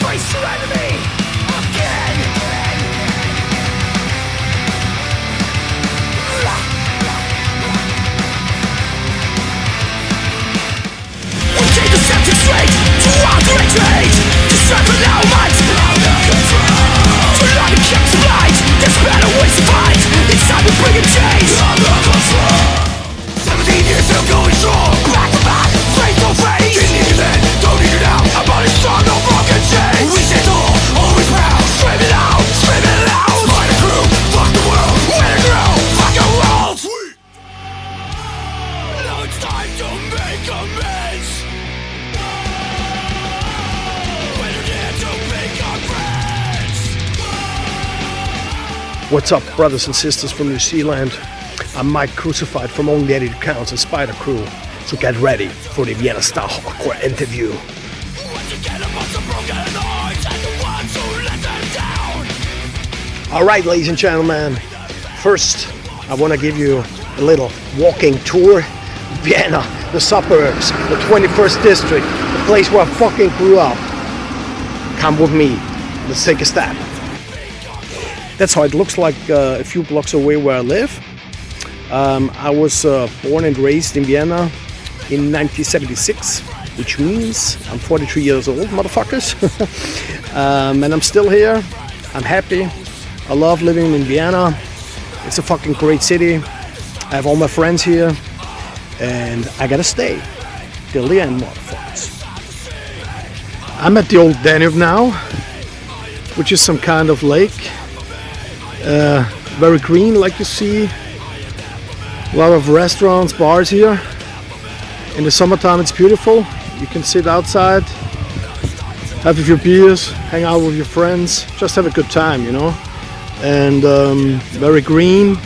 Face your enemy again. We take the septic straight to outrage rage, to sever elements under control. To not be kept tonight, this battle we survive. It's time to bring a change under control. 17 years of going strong, back to back, face to face. Didn't need it then, don't need it now. Our body's strong, no broken chains. We stand tall, always proud. Scream it out, scream it loud. Find a crew, fuck the world. Win a grow, fuck your walls. Now it's time to make amends. We're here to make our friends. What's up, brothers and sisters from New Zealand? I'm Mike Crucified from Only Attitude Counts and Spider Crew. So get ready for the Vienna style hardcore interview. Alright, ladies and gentlemen, first I want to give you a little walking tour. Vienna, the suburbs, the 21st district, the place where I fucking grew up. Come with me, let's take a step. That's how it looks like a few blocks away where I live. I was born and raised in Vienna in 1976, which means I'm 43 years old, motherfuckers. And I'm still here. I'm happy. I love living in Vienna. It's a fucking great city. I have all my friends here, and I gotta stay till the end, motherfuckers. I'm at the old Danube now, which is some kind of lake. Very green, like you see. A lot of restaurants, bars here. In the summertime it's beautiful. You can sit outside, have a few beers, hang out with your friends, just have a good time, you know. And very green.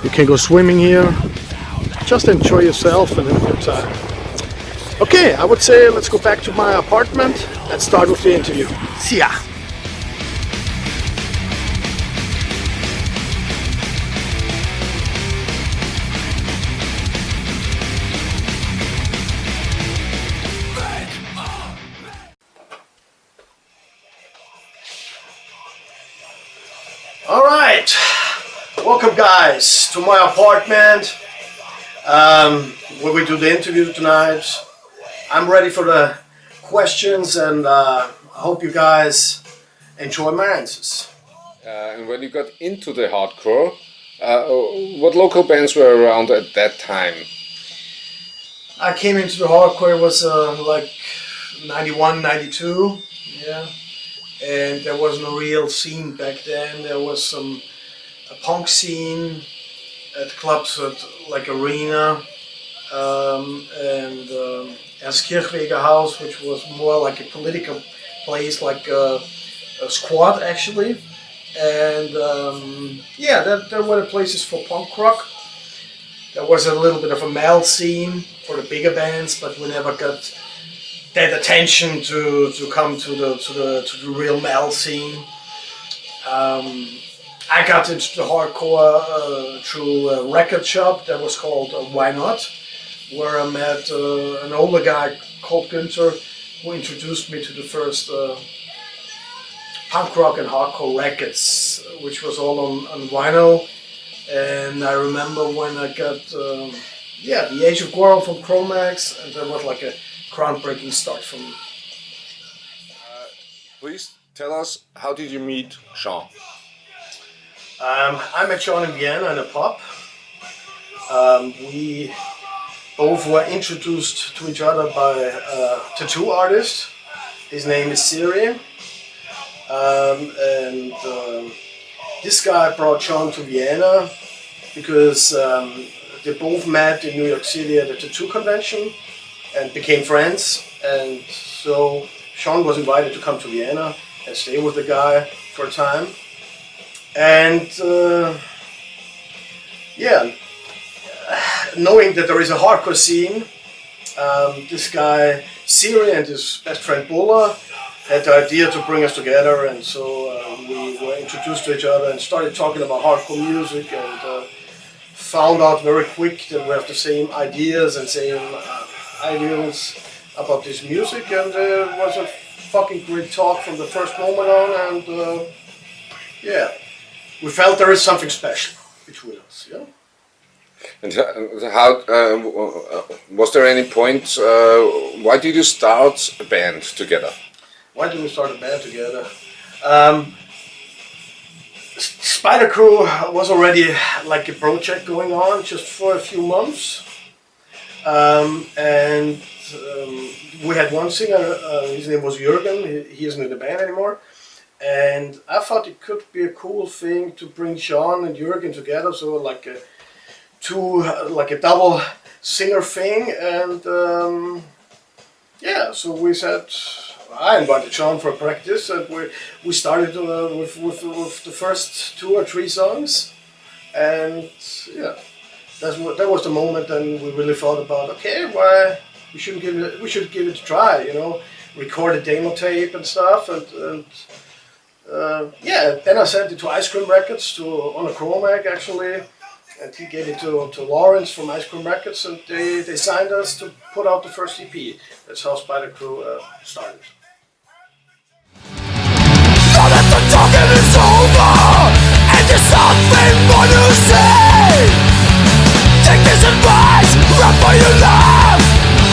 You can go swimming here. Just enjoy yourself and have a good time. Okay, I would say let's go back to my apartment and start with the interview. See ya! Alright, welcome guys to my apartment where we do the interview tonight. I'm ready for the questions and I hope you guys enjoy my answers. And when you got into the hardcore, what local bands were around at that time? I came into the hardcore, it was like 91, 92, yeah. And there wasn't a real scene back then. There was a punk scene at clubs at like Arena and Kirchweger House, which was more like a political place, like a squad actually. And yeah, there were the places for punk rock. There was a little bit of a metal scene for the bigger bands, but we never got that attention to come to the real metal scene. I got into the hardcore through a record shop that was called Why Not, where I met an older guy called Günther, who introduced me to the first punk rock and hardcore records, which was all on vinyl. And I remember when I got The Age of Quarrel from Chromax, and that was like a groundbreaking start for me. Please tell us, how did you meet Sean? I met Sean in Vienna in a pub. We both were introduced to each other by a tattoo artist. His name is Siri. This guy brought Sean to Vienna because they both met in New York City at a tattoo convention and became friends. And so Sean was invited to come to Vienna and stay with the guy for a time. And yeah, knowing that there is a hardcore scene, this guy Siri and his best friend Bola had the idea to bring us together, and so we were introduced to each other and started talking about hardcore music, and found out very quick that we have the same ideas and same ideals about this music, and it was a fucking great talk from the first moment on, and yeah, we felt there is something special between us, yeah. And how was there any point? Why did you start a band together? Why did we start a band together? Spider Crew was already like a project going on just for a few months, and we had one singer. His name was Jürgen. He isn't in the band anymore, and I thought it could be a cool thing to bring Sean and Jürgen together, so like a double singer thing, and yeah, so we said. I invited Sean for a practice, and we started with the first 2 or 3 songs, and yeah, that was the moment. And we really thought about, okay, why we should give it a try, you know, record a demo tape and stuff, and yeah. Then I sent it to Ice Cream Records, on a Chromac actually, and he gave it to Lawrence from Ice Cream Records, and they signed us to put out the first EP. That's how Spider Crew started. Now that the talking is over, and there's something more to say, take this advice, run for your life,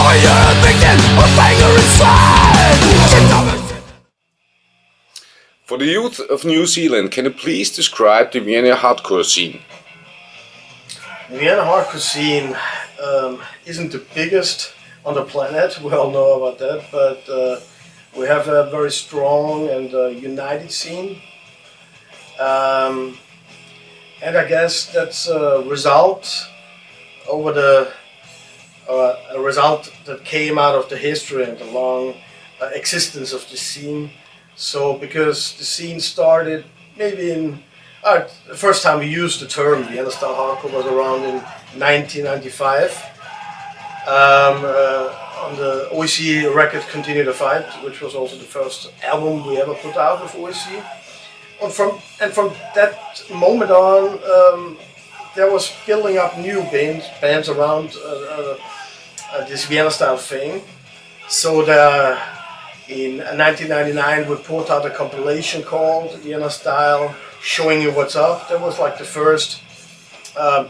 or you're a victim of anger inside. For the youth of New Zealand, can you please describe the Vienna hardcore scene? The Vienna hardcore scene isn't the biggest on the planet, we all know about that, but we have a very strong and united scene, and I guess that's a result that came out of the history and the long existence of the scene. So because the scene started maybe in the first time we used the term Vienna style hardcore was around in 1995. On the OEC record Continue the Fight, which was also the first album we ever put out with OEC. And from that moment on, there was building up new bands around this Vienna style thing. So in 1999 we put out a compilation called Vienna Style, showing you what's up. That was like the first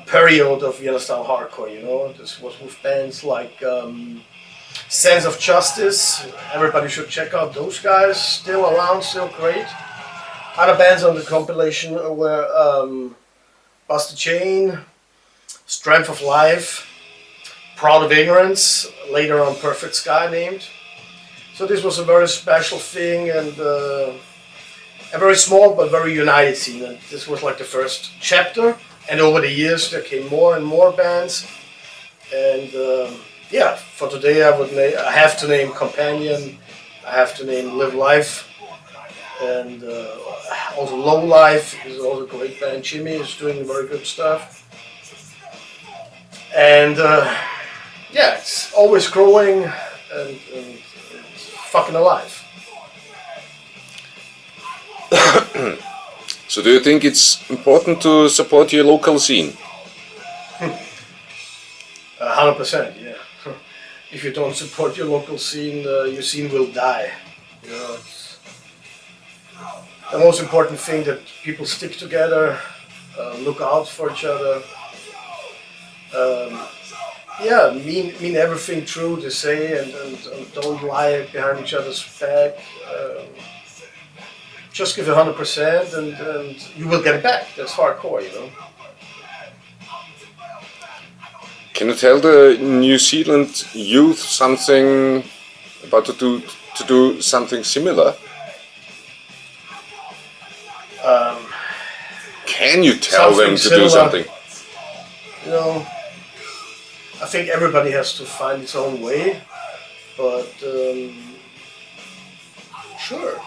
period of Vienna style hardcore, you know. This was with bands like Sense of Justice. Everybody should check out those guys. Still around, still great. Other bands on the compilation were Bust the Chain, Strength of Life, Proud of Ignorance, later on Perfect Sky named. So this was a very special thing, and a very small but very united scene. And this was like the first chapter, and over the years there came more and more bands. And yeah, for today I have to name Companion, I have to name Live Life, and also Low Life is also a great band. Jimmy is doing very good stuff. And yeah, it's always growing and it's fucking alive. So do you think it's important to support your local scene? 100%, yeah. If you don't support your local scene, your scene will die. You know, it's the most important thing, that people stick together, look out for each other. Yeah, mean everything true to say, and don't lie behind each other's back. Just give it 100%, and you will get it back. That's hardcore, you know. Can you tell the New Zealand youth something about to do something similar? Can you tell them to do something? You know, I think everybody has to find its own way, but sure,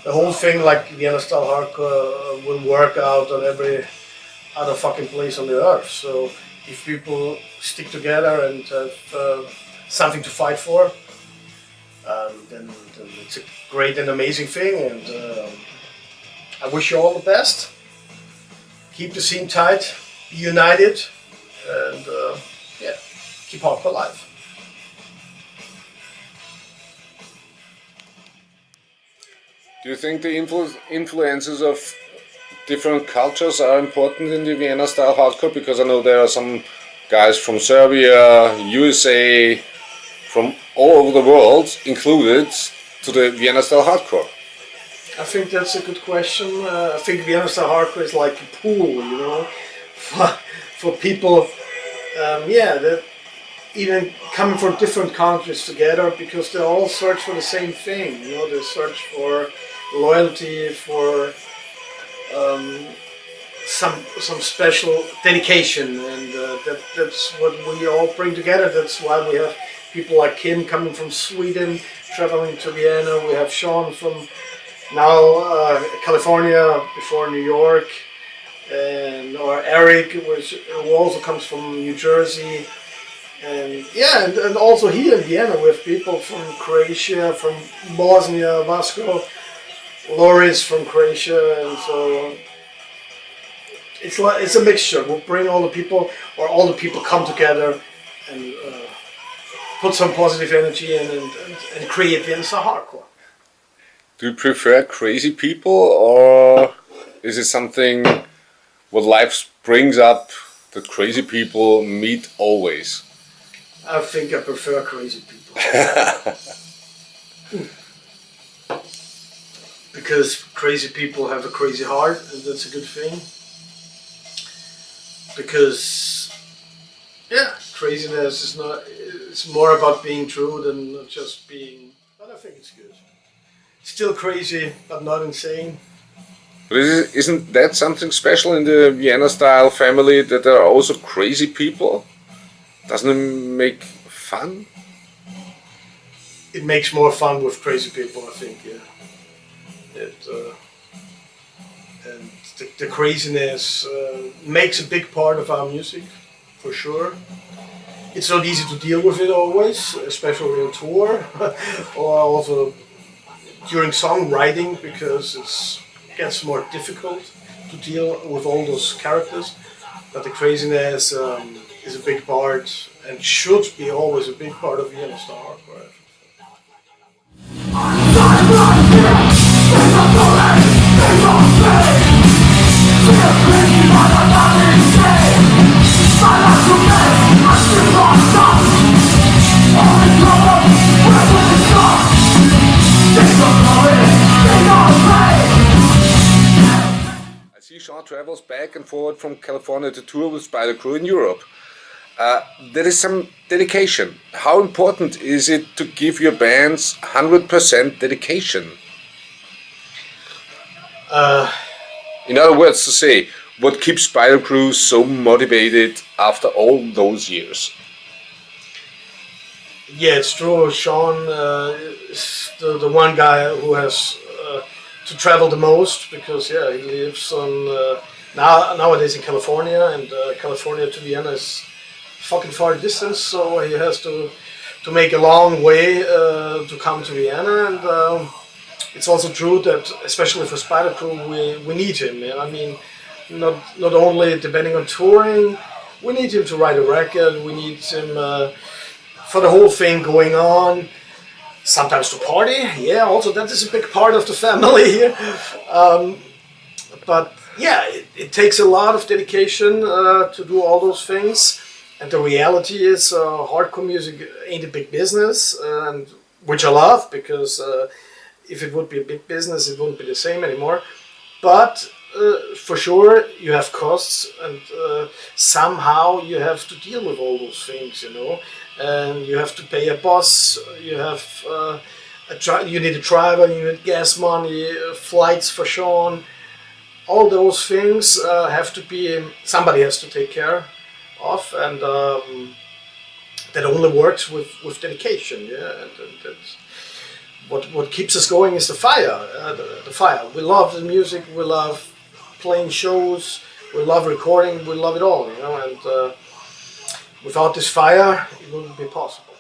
the whole thing like Vienna style hardcore will work out on every other fucking place on the earth. So if people stick together and have something to fight for, then it's a great and amazing thing. And I wish you all the best. Keep the scene tight, be united, and yeah, keep hardcore alive. Do you think the influences of different cultures are important in the Vienna style hardcore? Because I know there are some guys from Serbia, USA, from all over the world included to the Vienna style hardcore. I think that's a good question. I think Vienna style hardcore is like a pool, you know, for people, that even coming from different countries together, because they all search for the same thing, you know, they search for loyalty, for some special dedication, and that's what we all bring together. That's why we have people like Kim coming from Sweden, traveling to Vienna. We have Sean from now California, before New York, or Eric, who also comes from New Jersey. And and also here in Vienna we have people from Croatia, from Bosnia, Vasco, Loris from Croatia, and so it's a mixture. We'll bring all the people, or all the people come together and put some positive energy in and create Vienna style hardcore. Do you prefer crazy people, or is it something what life brings up that crazy people meet always? I think I prefer crazy people. Because crazy people have a crazy heart, and that's a good thing. Because, craziness is not, it's more about being true than just being, but I think it's good. Still crazy, but not insane. But isn't that something special in the Vienna style family, that there are also crazy people? Doesn't it make fun? It makes more fun with crazy people, I think, yeah. And the craziness makes a big part of our music, for sure. It's not easy to deal with it always, especially on tour, or also during songwriting, because it gets more difficult to deal with all those characters. But the craziness is a big part, and should be always a big part of Vienna style hardcore. I see Sean travels back and forward from California to tour with Spider Crew in Europe. There is some dedication. How important is it to give your bands 100% dedication? In other words, to say, what keeps Spider Crew so motivated after all those years? Yeah, it's true. Sean is the one guy who has to travel the most, because he lives on nowadays in California, and California to Vienna is fucking far distance, so he has to make a long way to come to Vienna. And it's also true that, especially for Spider Crew, we need him. I mean, not only depending on touring, we need him to write a record, we need him for the whole thing going on, sometimes to party, also that is a big part of the family here. But it takes a lot of dedication to do all those things, and the reality is hardcore music ain't a big business, and which I love, because if it would be a big business, it wouldn't be the same anymore. But for sure, you have costs, and somehow you have to deal with all those things, you know. And you have to pay a bus. You have you need a driver. You need gas money, flights for Sean. All those things have to be, somebody has to take care of, and that only works with dedication. And that's what keeps us going is the fire. The fire. We love the music. We love playing shows. We love recording. We love it all. You know, and without this fire, it wouldn't be possible.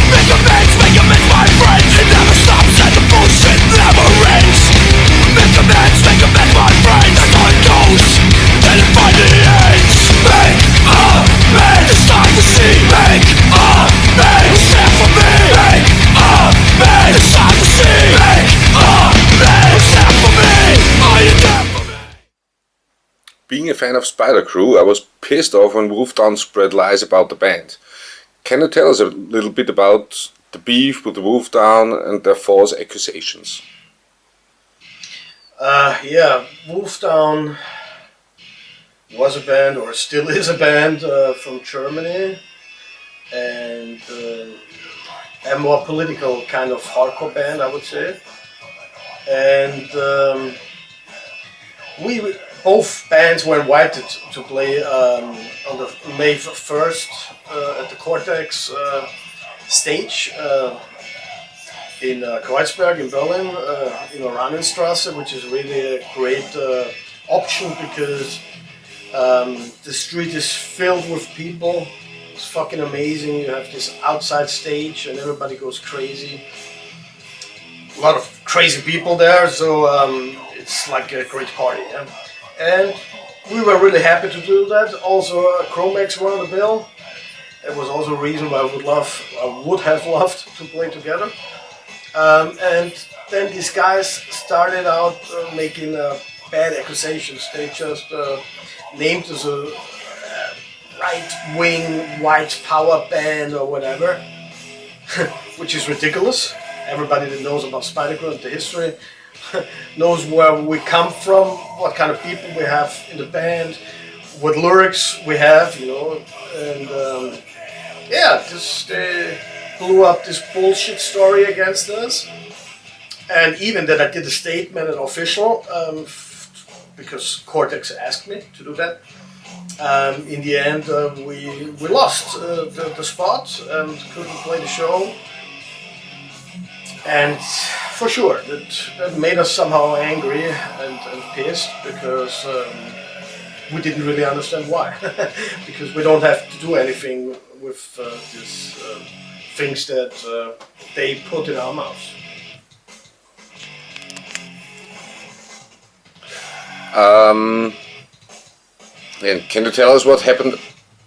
Make amends, my friends. It never stops and the bullshit never ends. Make amends, my friends. That's how it goes, and it finally ends. Make amends. fan of Spider Crew, I was pissed off when Wolfdown spread lies about the band. Can you tell us a little bit about the beef with the Wolfdown and their false accusations? Yeah, Wolfdown was a band, or still is a band, from Germany, and a more political kind of hardcore band, I would say. And we both bands were invited to play on the May 1st at the Cortex stage in Kreuzberg in Berlin, in Oranienstrasse, which is really a great option because the street is filled with people. It's fucking amazing. You have this outside stage and everybody goes crazy. A lot of crazy people there, so it's like a great party. Yeah? And we were really happy to do that. Also, Chromex were on the bill. It was also a reason why I would have loved to play together. And then these guys started out making bad accusations. They just named us a right-wing white power band or whatever, which is ridiculous. Everybody that knows about Spider Crew and the history knows where we come from, what kind of people we have in the band, what lyrics we have, you know, and yeah, they blew up this bullshit story against us. And even that I did a statement, an official, because Cortex asked me to do that. In the end, we lost the spot and couldn't play the show. And for sure, that made us somehow angry and pissed because we didn't really understand why. Because we don't have to do anything with these things that they put in our mouths. And can you tell us what happened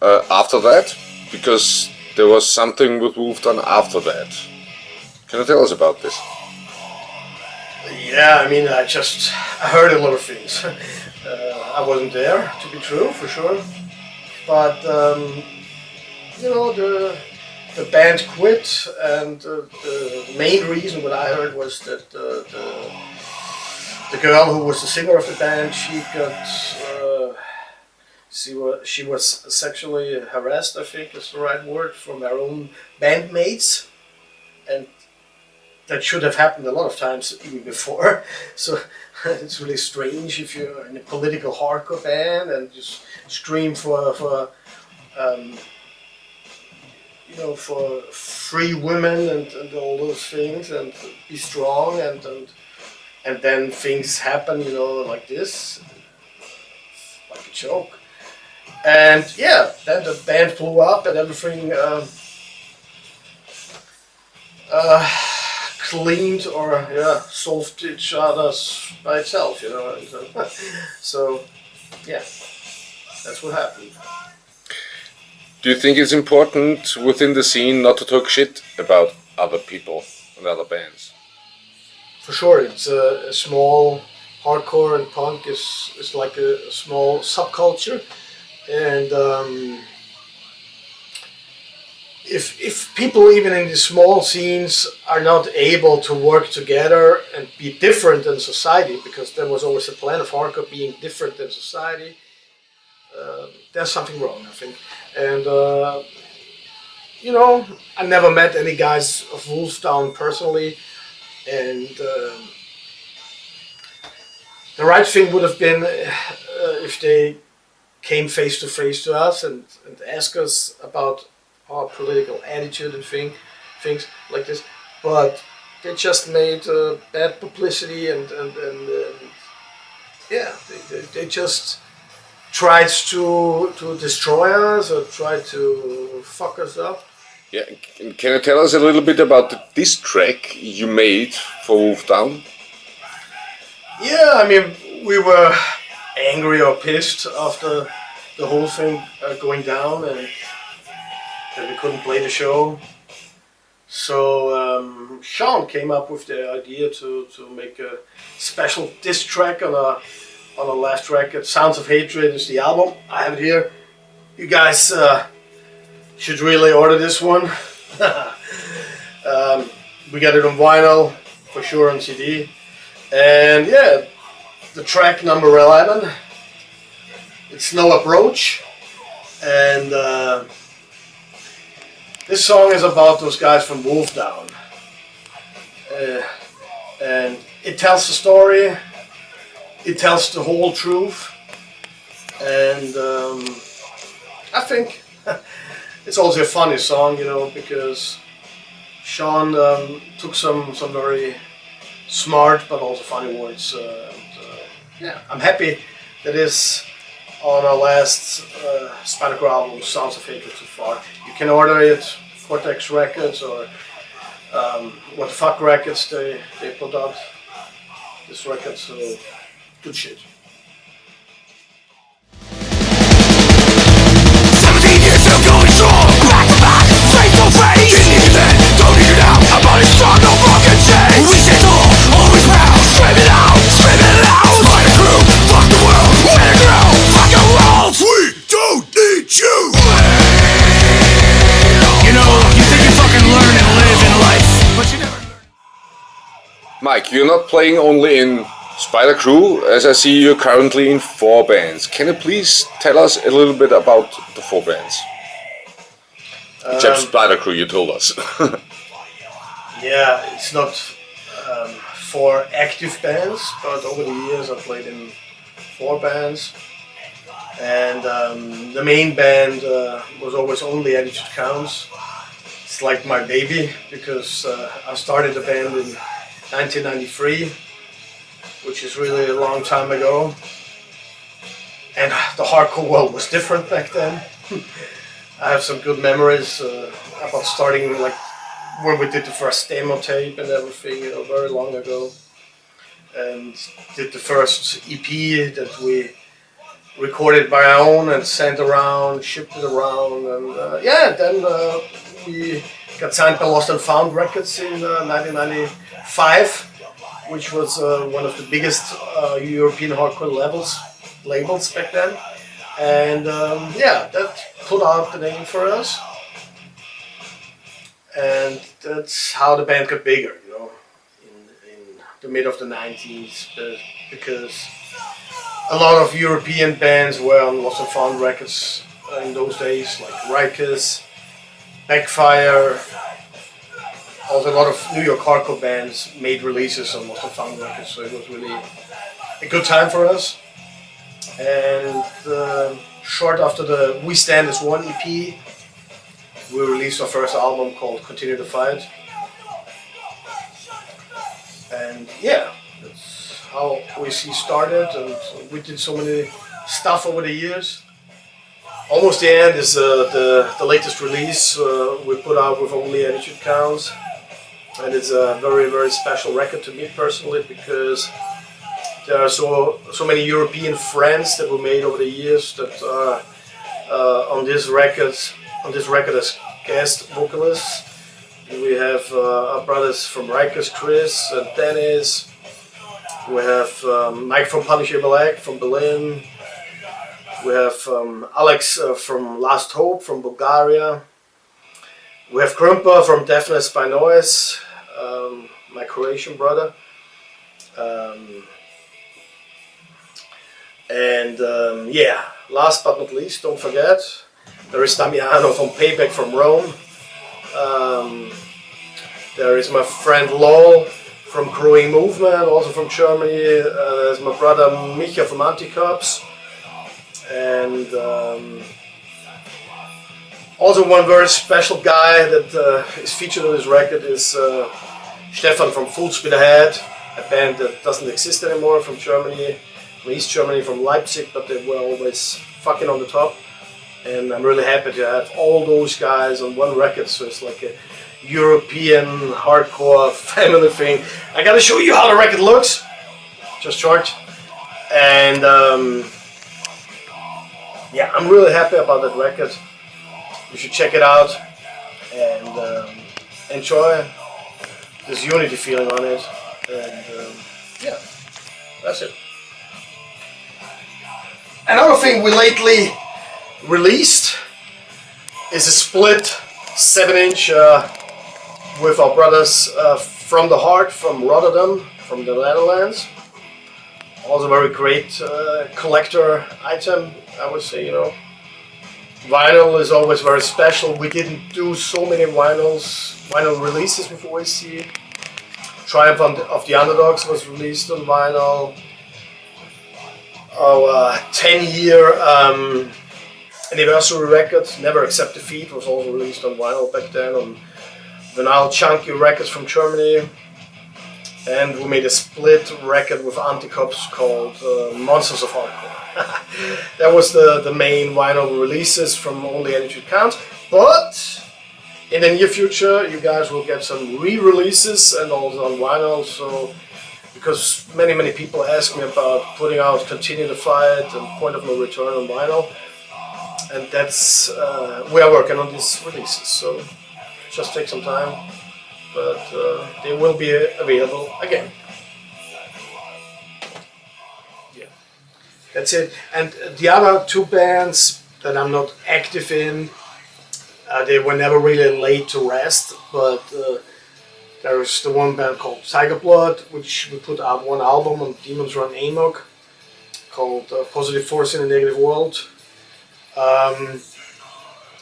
after that? Because there was something with Wolfdown after that. Can you tell us about this? Yeah, I mean, I heard a lot of things. I wasn't there, to be true, for sure. But, you know, the band quit, and the main reason what I heard was that the girl who was the singer of the band, she was sexually harassed, I think is the right word, from her own bandmates. And that should have happened a lot of times even before. So it's really strange if you're in a political hardcore band and just scream for you know, for free women and all those things, and be strong, and then things happen, you know, like this, like a joke. And yeah, then the band blew up and everything cleaned or solved each other's by itself, you know. So yeah, that's what happened. Do you think it's important within the scene not to talk shit about other people and other bands? For sure, it's a small hardcore, and punk is like a small subculture, and if people even in the small scenes are not able to work together and be different than society, because there was always a plan of hardcore being different than society, there's something wrong, I think. And you know, I never met any guys of Wolfdown personally, and the right thing would have been if they came face to face to us and asked us about our political attitude and things like this. But they just made bad publicity, and yeah, they just tried to destroy us or tried to fuck us up. Yeah, can you tell us a little bit about the diss track you made for Wolfdown? Yeah, I mean, we were angry or pissed after the whole thing going down, and that we couldn't play the show. So Sean came up with the idea to make a special diss track on on the last record. Sounds of Hatred is the album. I have it here. You guys should really order this one. We got it on vinyl, for sure on CD. And yeah, the track number 11, it's No Approach. And this song is about those guys from Wolfdown. And it tells the story, it tells the whole truth. And I think it's also a funny song, you know, because Sean took some very smart but also funny words. Yeah, I'm happy that is on our last Spinal Cord album, Sounds of Hatred so far. You can order it, Cortex Records or What the Fuck Records, they put out this record, so good shit. 17 years still going strong, back to back, face to face. Didn't need it then, don't need it now. I'm body strong, no fucking change. We stand tall, always proud, scream it out, scream it out. Fight a crew, fuck the world, win a girl, fuck your walls. We don't need you. You know, you think you fucking learn and live in life, but you never learn. Mike, you're not playing only in Spider Crew, as I see you're currently in 4 bands. Can you please tell us a little bit about the 4 bands? Except Spider Crew, you told us. Yeah, it's not 4 active bands, but over the years I've played in 4 bands. And the main band was always only Attitude Counts. It's like my baby, because I started the band in 1993, which is really a long time ago. And the hardcore world was different back then. I have some good memories about starting, like when we did the first demo tape and everything, you know, very long ago. And did the first EP that we recorded by our own and sent around, shipped it around. And yeah, then we got signed by Lost and Found Records in 1995. Which was one of the biggest European hardcore labels back then. And yeah, that put out the name for us. And that's how the band got bigger, you know, in the mid of the 90s, because a lot of European bands were on Lost and Found Records in those days, like Rikers, Backfire. Also, a lot of New York hardcore bands made releases on Lost and Found Records, so it was really a good time for us. And short after the We Stand As One EP, we released our first album called Continue the Fight. And yeah, that's how OAC started, and we did so many stuff over the years. Almost the End is the latest release we put out with only Attitude Counts. And it's a very, very special record to me personally, because there are so many European friends that were made over the years that are on this record as guest vocalists. We have our brothers from Rikers, Chris and Dennis. We have Mike from Punisher Black from Berlin. We have Alex from Last Hope from Bulgaria. We have Krumpa from Deafness by Noise, my Croatian brother. Yeah, last but not least, don't forget, there is Damiano from Payback from Rome. There is my friend Lol from Crewing Movement, also from Germany. There's my brother Micha from Anticops. And also one very special guy that is featured on this record is Stefan from Full Speed Ahead, a band that doesn't exist anymore, from Germany, from East Germany, from Leipzig, but they were always fucking on the top. And I'm really happy to have all those guys on one record, so it's like a European hardcore family thing. I gotta show you how the record looks, just short. And yeah, I'm really happy about that record. You should check it out and enjoy this unity feeling on it. And yeah, that's it. Another thing we lately released is a split 7-inch with our brothers from the heart, from Rotterdam, from the Netherlands. Also very great collector item, I would say, you know. Vinyl is always very special. We didn't do so many vinyl releases with OSC. Triumph of the Underdogs was released on vinyl. Our 10-year anniversary record, Never Accept Defeat, was also released on vinyl back then on Vinyl Chunky Records from Germany. And we made a split record with Anticops called Monsters of Hardcore. That was the main vinyl releases from only Attitude Counts. But in the near future, you guys will get some re-releases and also on vinyl. So, because many people ask me about putting out Continue the Fight and Point of No Return on vinyl, and that's we are working on these releases. So, just take some time. But they will be available again. Yeah, that's it. And the other two bands that I'm not active in, they were never really laid to rest. But there is the one band called Tiger Blood, which we put out one album on Demons Run Amok called Positive Force in a Negative World.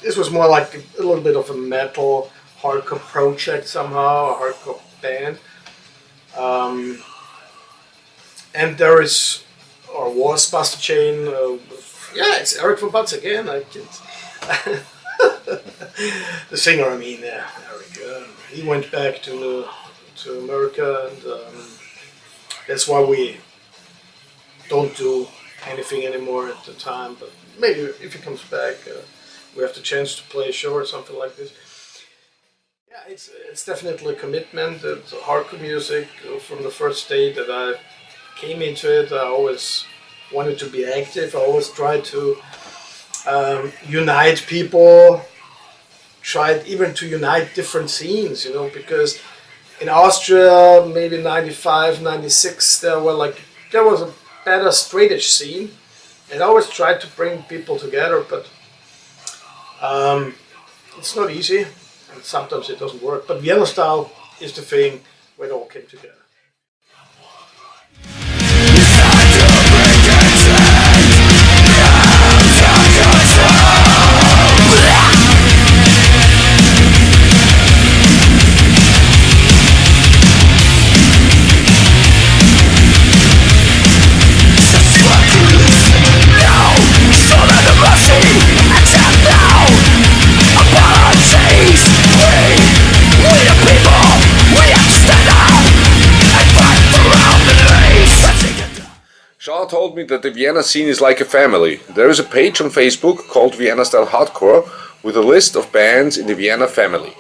This was more like a little bit of a metal hardcore project somehow, a hardcore band. And there is, or was, Buster Chain. Yeah, it's Eric from Butts again. I can't. The singer, I mean, yeah, Eric. He went back to America, and that's why we don't do anything anymore at the time. But maybe if he comes back, we have the chance to play a show or something like this. Yeah, it's definitely a commitment. It's hardcore music. From the first day that I came into it, I always wanted to be active. I always tried to unite people, tried even to unite different scenes, you know, because in Austria, maybe 95, 96, there was a better straight-edge scene, and I always tried to bring people together, but it's not easy. And sometimes it doesn't work, but Vienna style is the thing where it all came together. Shaw told me that the Vienna scene is like a family. There is a page on Facebook called Vienna Style Hardcore with a list of bands in the Vienna family.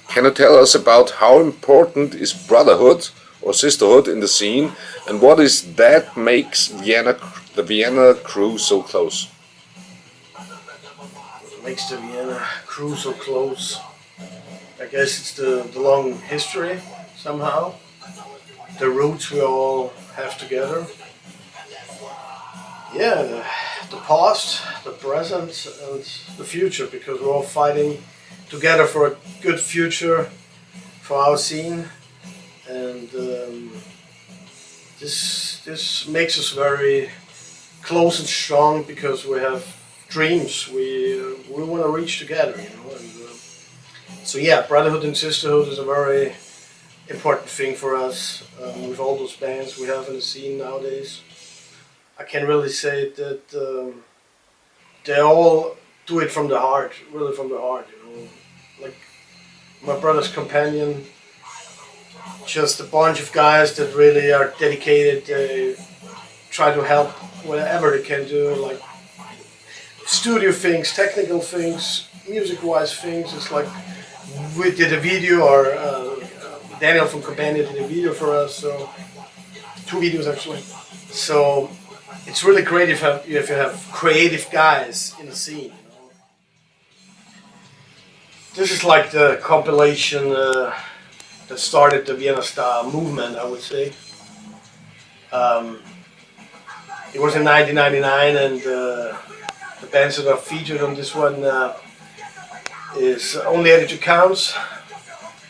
Can you tell us about how important is brotherhood or sisterhood in the scene, and what is that makes the Vienna crew so close? What makes the Vienna crew so close? I guess it's the long history somehow, the roots we all have together. Yeah, the past, the present, and the future, because we're all fighting together for a good future for our scene, and this makes us very close and strong because we have dreams we want to reach together, you know. And, so yeah, brotherhood and sisterhood is a very important thing for us with all those bands we have in the scene nowadays. I can really say that they all do it from the heart, really from the heart, you know. Like my brother's companion, just a bunch of guys that really are dedicated. They try to help whatever they can do, like studio things, technical things, music-wise things. It's like we did a video, or Daniel from Companion did a video for us, so 2 videos actually. So it's really great if you have creative guys in the scene, you know. This is like the compilation that started the Vienna style movement, I would say. It was in 1999, and the bands that are featured on this one is Only Attitude Counts,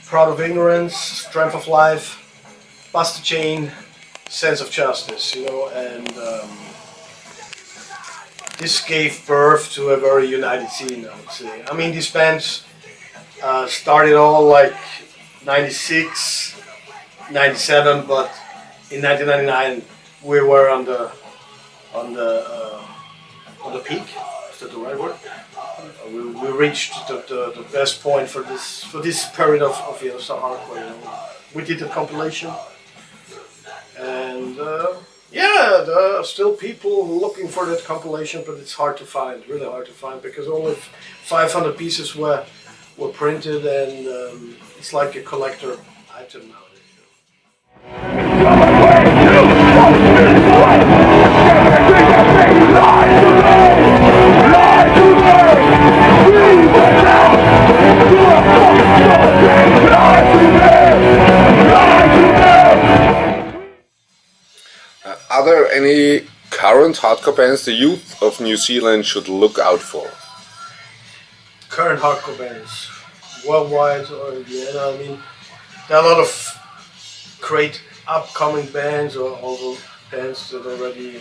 Proud of Ignorance, Strength of Life, Bust the Chain, Sense of Justice, you know, and this gave birth to a very united scene, I would say. I mean, these bands started all like 96, 97, but in 1999 we were on the peak. Is that the right word? We reached the best point for this period of Vienna hardcore. You know. We did a compilation, and yeah, there are still people looking for that compilation, but it's hard to find, really hard to find, because only 500 pieces were printed, and it's like a collector item nowadays. Are there any current hardcore bands the youth of New Zealand should look out for? Current hardcore bands, worldwide or in Vienna, I mean, there are a lot of great upcoming bands, or also bands that already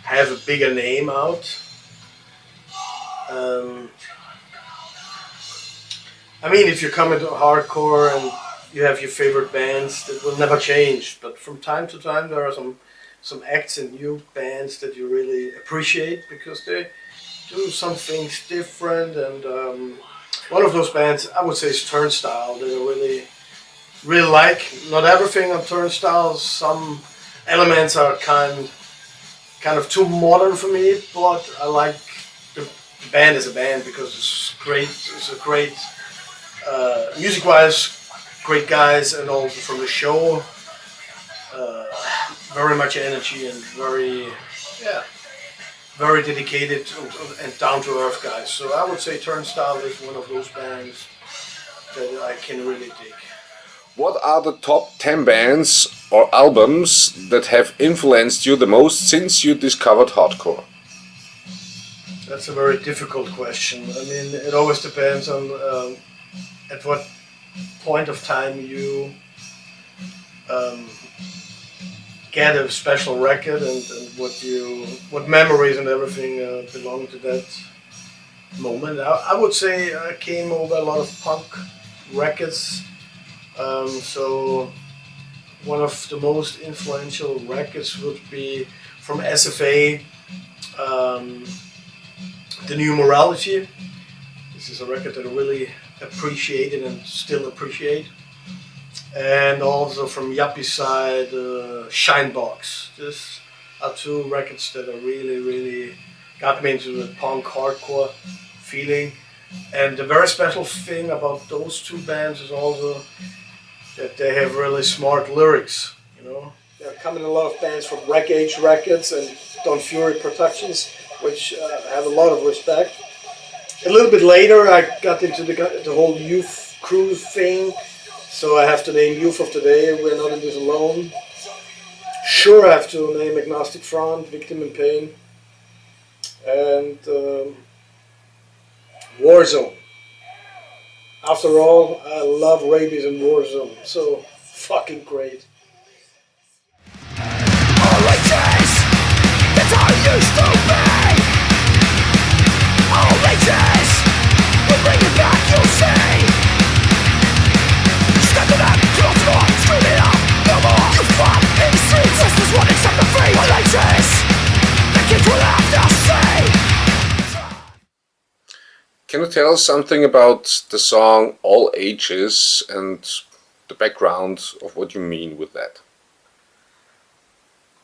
have a bigger name out. I mean, if you come into hardcore and you have your favorite bands, that will never change. But from time to time, there are some acts and new bands that you really appreciate because they do some things different. And one of those bands, I would say, is Turnstile. That I really like. Not everything on Turnstile. Some elements are kind of too modern for me, but I like the band as a band because it's great. It's a great music-wise, great guys, and also from the show, very much energy and very dedicated and down-to-earth guys. So I would say Turnstile is one of those bands that I can really dig. What are the top 10 bands or albums that have influenced you the most since you discovered hardcore? That's a very difficult question. I mean, it always depends on at what point of time you get a special record and what memories and everything belong to that moment. I would say I came over a lot of punk records. So one of the most influential records would be from SFA, The New Morality. This is a record that I really appreciated and still appreciate. And also from Yuppie side, Shinebox. These are two records that are really got me into the punk hardcore feeling. And the very special thing about those two bands is also that they have really smart lyrics, you know. There are coming a lot of bands from Wreck Age Records and Don Fury Productions, which I have a lot of respect. A little bit later I got into the whole youth crew thing, so I have to name Youth of Today, We're Not in This Alone. Sure, I have to name Agnostic Front, Victim in Pain, and Warzone. After all, I love Rabies and Warzone, so fucking great. All it is, that's how it used to be. All it is, we'll bring it back, you'll see. Stand it up, close it on, scream it up, no more. You fought in the streets, restless wanting something free. All it is, the kids will have to see. Can you tell us something about the song All Ages and the background of what you mean with that?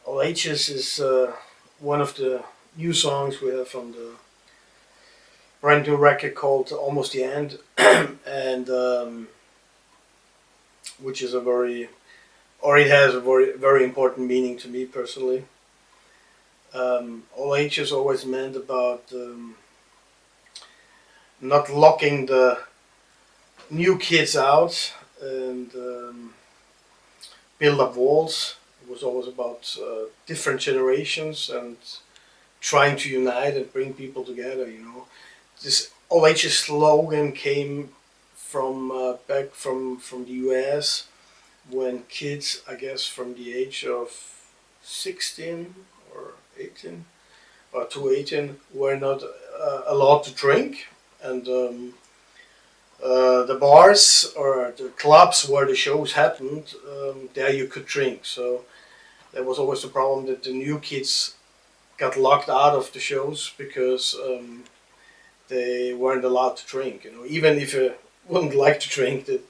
All Ages is one of the new songs we have from the brand new record called Almost the End, and which is it has a very important meaning to me personally. All Ages always meant about not locking the new kids out and build up walls, It was always about different generations and trying to unite and bring people together. This OH slogan came from back from the US, when kids, I guess, from the age of 16 or 18 or to 18 were not allowed to drink, and the bars or the clubs where the shows happened, there you could drink. So there was always the problem that the new kids got locked out of the shows because they weren't allowed to drink. Even if you wouldn't like to drink, they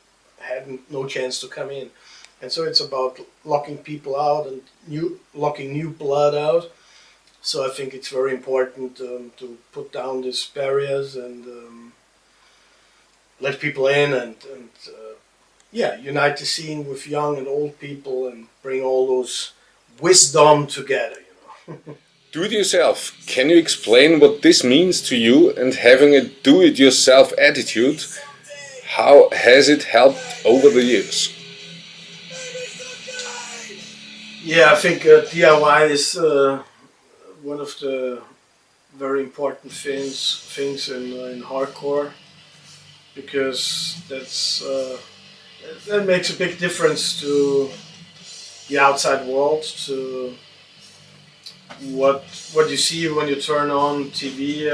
had no chance to come in. And so it's about locking people out and locking new blood out. So I think it's very important to put down these barriers and let people in and unite the scene with young and old people and bring all those wisdom together. Do it yourself. Can you explain what this means to you, and having a do-it-yourself attitude? How has it helped over the years? Yeah, I think DIY is one of the very important things in hardcore, because that makes a big difference to the outside world, to what you see when you turn on TV,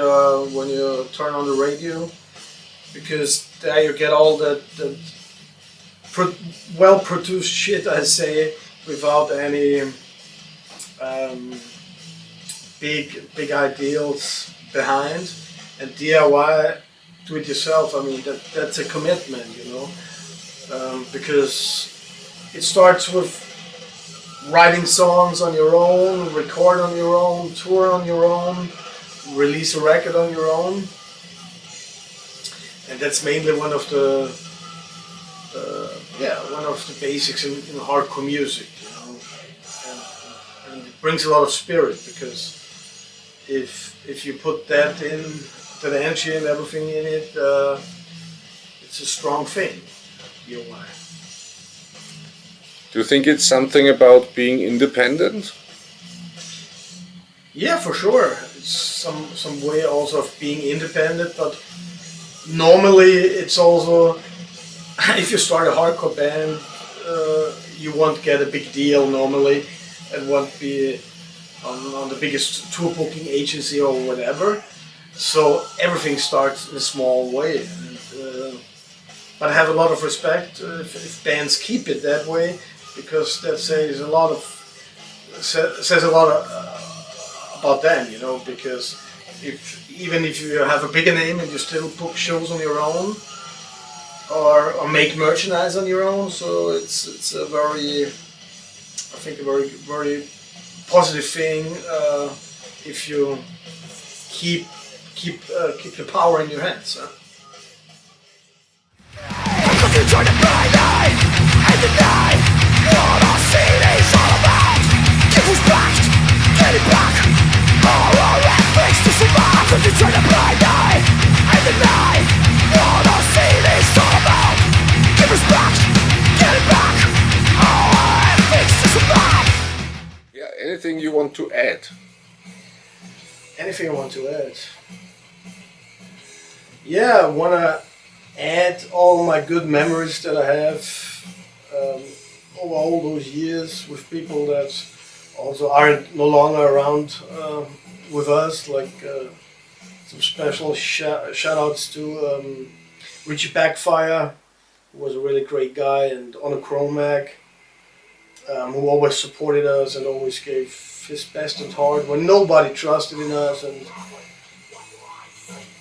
when you turn on the radio, because there you get all that well-produced shit, I say, without any big ideals behind. And DIY, do it yourself, I mean, that's a commitment, because it starts with writing songs on your own, record on your own, tour on your own, release a record on your own. And that's mainly one of the basics in hardcore music, and it brings a lot of spirit, because if you put that in, the energy and everything in it, it's a strong thing. DIY. Do you think it's something about being independent? Yeah, for sure. It's some way also of being independent, but normally it's also, if you start a hardcore band, you won't get a big deal normally, and won't be on the biggest tour booking agency or whatever. So everything starts in a small way. But I have a lot of respect if bands keep it that way, because that says a lot about them, because even if you have a bigger name and you still book shows on your own, or make merchandise on your own, so it's a very, I think, a very, very positive thing if you keep the power in your hands. Yeah, anything you want to add? Anything I want to add? Yeah, I want to add all my good memories that I have over all those years with people that also aren't no longer around with us, like some special shout outs to Richie Backfire, who was a really great guy, and on a Chromac, who always supported us and always gave his best and heart when nobody trusted in us and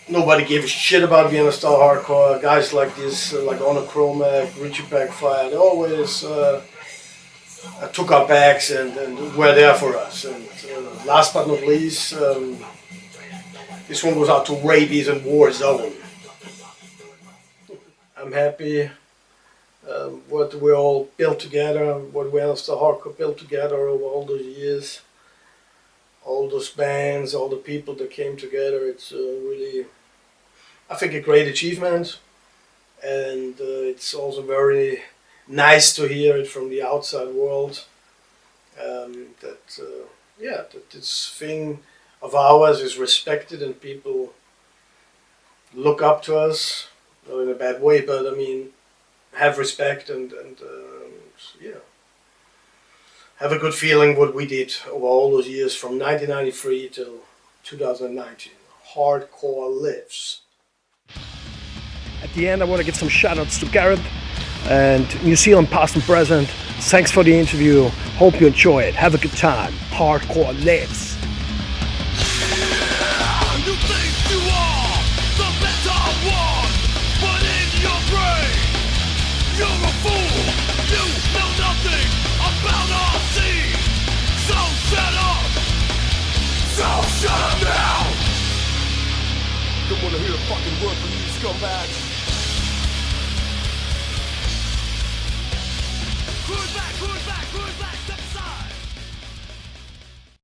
nobody gave a shit about Vienna style hardcore. Guys like this, like on a Chromac, Richie Backfire, they always took our backs and were there for us. And last but not least, this one goes out to Rabies and Warzone. I'm happy what we all built together, what Vienna style hardcore built together over all those years. All those bands, all the people that came together. It's really, I think, a great achievement, and it's also very nice to hear it from the outside world, that this thing of ours is respected and people look up to us, not in a bad way, but I mean, have respect and have a good feeling what we did over all those years from 1993 till 2019. Hardcore lives. At the end, I want to give some shout-outs to Gareth and New Zealand past and present. Thanks for the interview. Hope you enjoy it. Have a good time. Hardcore lives. You think you are the better one, but in your brain, you're a fool. You know nothing about our scene. So shut up. So shut up now. Don't wanna hear a fucking word from you scumbags.